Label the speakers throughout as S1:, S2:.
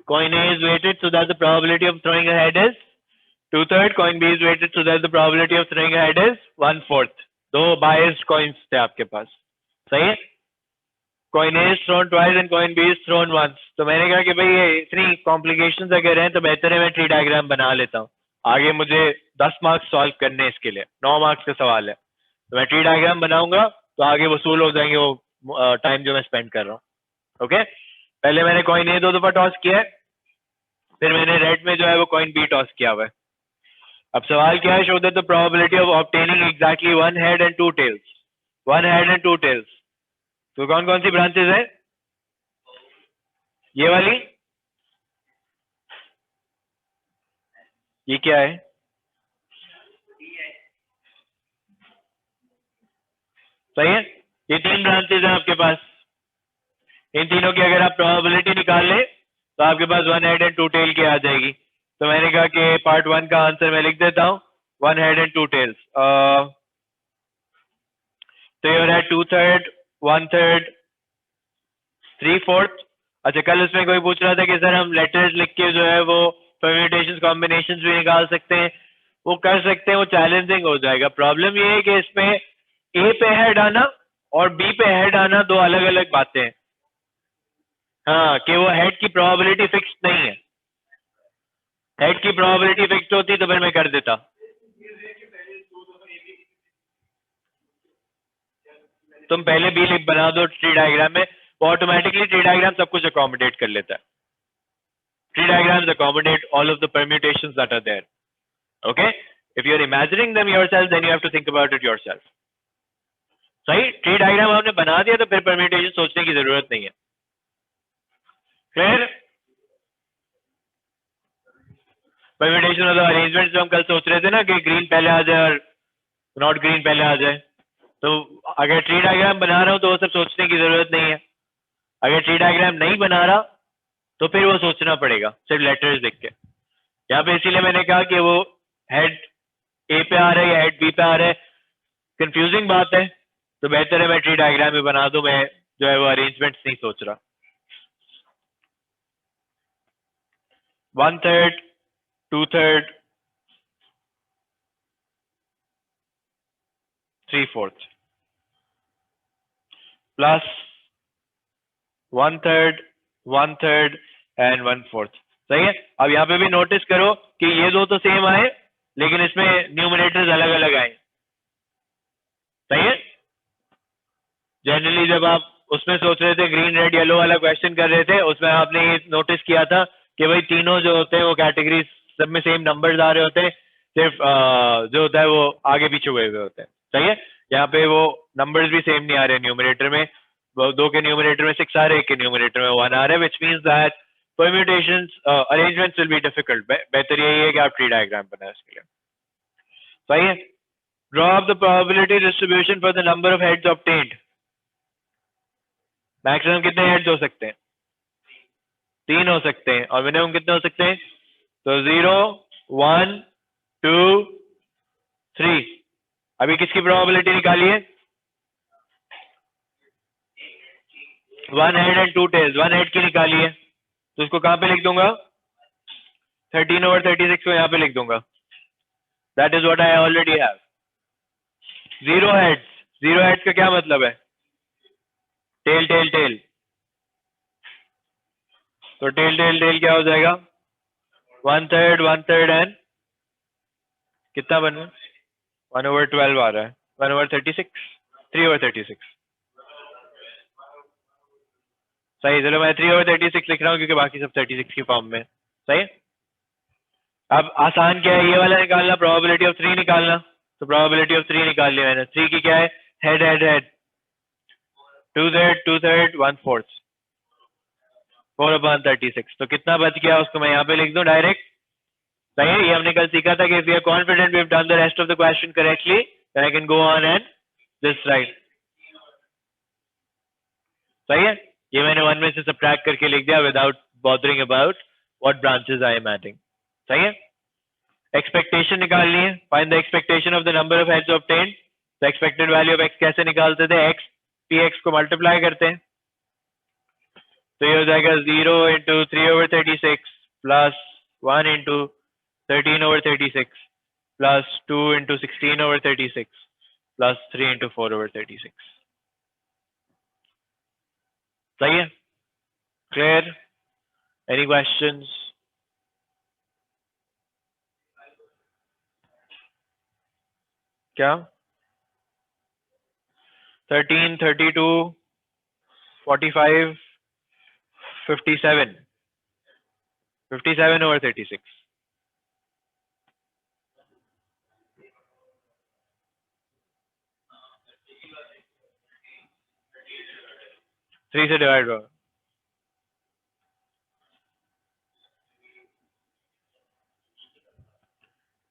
S1: coin A is weighted so that the probability of throwing a head is 2/3, coin B is weighted so that the probability of throwing a head is 1/4. दो biased coins थे आपके पास, सही है? Coin A is thrown twice and coin B is thrown once. तो मैंने कहा कि भाई ये इतनी complications अगर हैं तो बेहतर है मैं ट्री डायग्राम बना लेता हूँ. आगे मुझे 10 मार्क्स सॉल्व करने इसके लिए, 9 मार्क्स का सवाल है, तो मैं ट्री डायग्राम बनाऊंगा तो आगे वसूल हो जाएंगे वो टाइम जो मैं स्पेंड कर रहा हूँ. ओके, पहले मैंने कॉइन ए 2 दफा टॉस किया है, फिर मैंने रेड में जो है वो कॉइन बी टॉस किया हुआ है. अब सवाल क्या है? Show that the probability of obtaining exactly one head and two tails. One head and two tails. तो कौन कौन सी ब्रांचेस है? ये वाली, ये क्या है? सही है, ये 3 ब्रांचेस हैं आपके पास. इन तीनों की अगर आप प्रोबेबिलिटी निकाल लें तो आपके पास one head and two tail की आ जाएगी. तो मैंने कहा कि पार्ट 1 का आंसर मैं लिख देता हूँ, one head and two tails. तो ये हो रहा है 2/3, 1/3, 3/4. अच्छा, कल उसमें कोई पूछ रहा था कि सर हम लेटर्स लिख के जो है वो परम्यूटेशंस कॉम्बिनेशंस भी निकाल सकते हैं. वो कर सकते हैं, वो चैलेंजिंग हो जाएगा. प्रॉब्लम ये है कि इसमें ए पे हेड आना और बी पे हेड आना दो अलग अलग बातें हैं. हाँ, कि वो हेड की प्रोबेबिलिटी फिक्स नहीं है. हेड की प्रोबेबिलिटी फिक्स होती तो फिर मैं कर देता. तुम पहले बी लिख बना दो ट्री डायग्राम में, वो ऑटोमेटिकली ट्री डायग्राम सब कुछ अकोमोडेट कर लेता है. Tree diagrams accommodate all of the permutations that are there. Okay, if you are imagining them yourself then you have to think about it yourself. सही, tree diagram आपने बना दिया तो फिर परम्यूटेशन सोचने की जरूरत नहीं है. फिर परम्यूटेशन मतलब अरेंजमेंट जो हम कल सोच रहे थे ना कि ग्रीन पहले आ जाए और नॉट ग्रीन पहले आ जाए, तो अगर ट्री डायग्राम बना रहा हूं तो वो सब सोचने की जरूरत नहीं है. अगर ट्री डायग्राम नहीं बना रहा तो फिर वो सोचना पड़ेगा सिर्फ लेटर्स लिख के. यहाँ पे इसीलिए मैंने कहा कि वो हेड ए पे आ रहा है या हेड बी पे आ रहा है, कंफ्यूजिंग बात है, तो बेहतर है मैं ट्री डायग्राम ही बना दूं. मैं जो है वो अरेंजमेंट नहीं सोच रहा. 1/3, 2/3, 3/4 प्लस 1/3, 1/3 एंड 1/4. सही है. अब यहाँ पे भी नोटिस करो कि ये दो तो सेम आए लेकिन इसमें न्यूमरेटर्स अलग अलग आए. सही है. जनरली जब आप उसमें सोच रहे थे ग्रीन रेड येलो वाला क्वेश्चन कर रहे थे, उसमें आपने ये नोटिस किया था कि भाई तीनों जो होते हैं वो कैटेगरी सब में सेम नंबर्स आ रहे होते हैं, सिर्फ जो होता है वो आगे पीछे हुए हुए होते हैं. सही है. यहाँ पे वो नंबर्स भी सेम नहीं आ रहे न्यूमरेटर में. दो के न्यूमरेटर में 6 आ रहे, एक के न्यूमरेटर में 1 आ रहे, which means that permutations arrangements will be difficult. बेहतर यही है कि आप ट्री डायग्राम बनाएं इसके लिए. सही है. Draw up the probability distribution for the number of heads obtained. Maximum कितने हेड्स हो सकते हैं? 3 हो सकते हैं. और मिनिमम कितने हो सकते हैं? तो 0, 1, 2, 3. अभी किसकी प्रोबेबिलिटी निकाली है? 1 हेड एंड 2 टेल्स. 1 हेड की निकाली है, तो उसको कहां पे लिख दूंगा? 13/36 को यहाँ पे लिख दूंगा. That is what I already have. 0 heads. 0 heads का क्या मतलब है? Tail tail tail. तो टेल टेल टेल क्या हो जाएगा? 1/3, 1/3 एंड कितना बन रहा है? 1/12 आ रहा है. 1/36, 3/36. सही. चलो मैं 3/36 लिख रहा हूँ क्योंकि बाकी सब 36 की फॉर्म में. सही. अब आसान क्या है? ये वाला निकालना, प्रोबेबिलिटी ऑफ 3 निकालना. तो प्रोबेबिलिटी ऑफ 3 निकाल लिया मैंने. 3 की क्या है? Head head head. 2/3, 2/3, 1/4, 4/36. तो कितना बच गया उसको मैं यहाँ पे लिख दूं डायरेक्ट. सही है. ये हमने कल सीखा था कि if we are confident we have done the rest of the question correctly then I can go on and just write. सही है. ये मैंने 1 में से subtract करके लिख दिया without bothering about what branches I am adding. सही है. एक्सपेक्टेशन निकालनी है. Find the expectation of the number of heads obtained. The expected value of x कैसे निकालते थे? x px को मल्टीप्लाई करते हैं. तो ये हो जाएगा 0 into 3/36 plus 1 into 13/36 plus 2 into 16/36 plus 3 into 4/36. सही है? Clear? Any questions? क्या? 13, 32, 45, 57. 57/36. 3 से डिवाइड हुआ।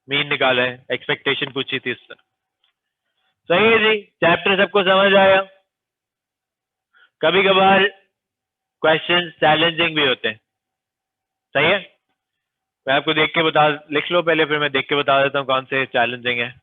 S1: मीन निकाला है, एक्सपेक्टेशन पूछी थी इससे। सही है जी, चैप्टर सबको समझ आया। कभी कभार क्वेश्चन चैलेंजिंग भी होते हैं। सही है, मैं आपको देख के बता, लिख लो पहले, फिर मैं देख के बता देता हूँ कौन से चैलेंजिंग है।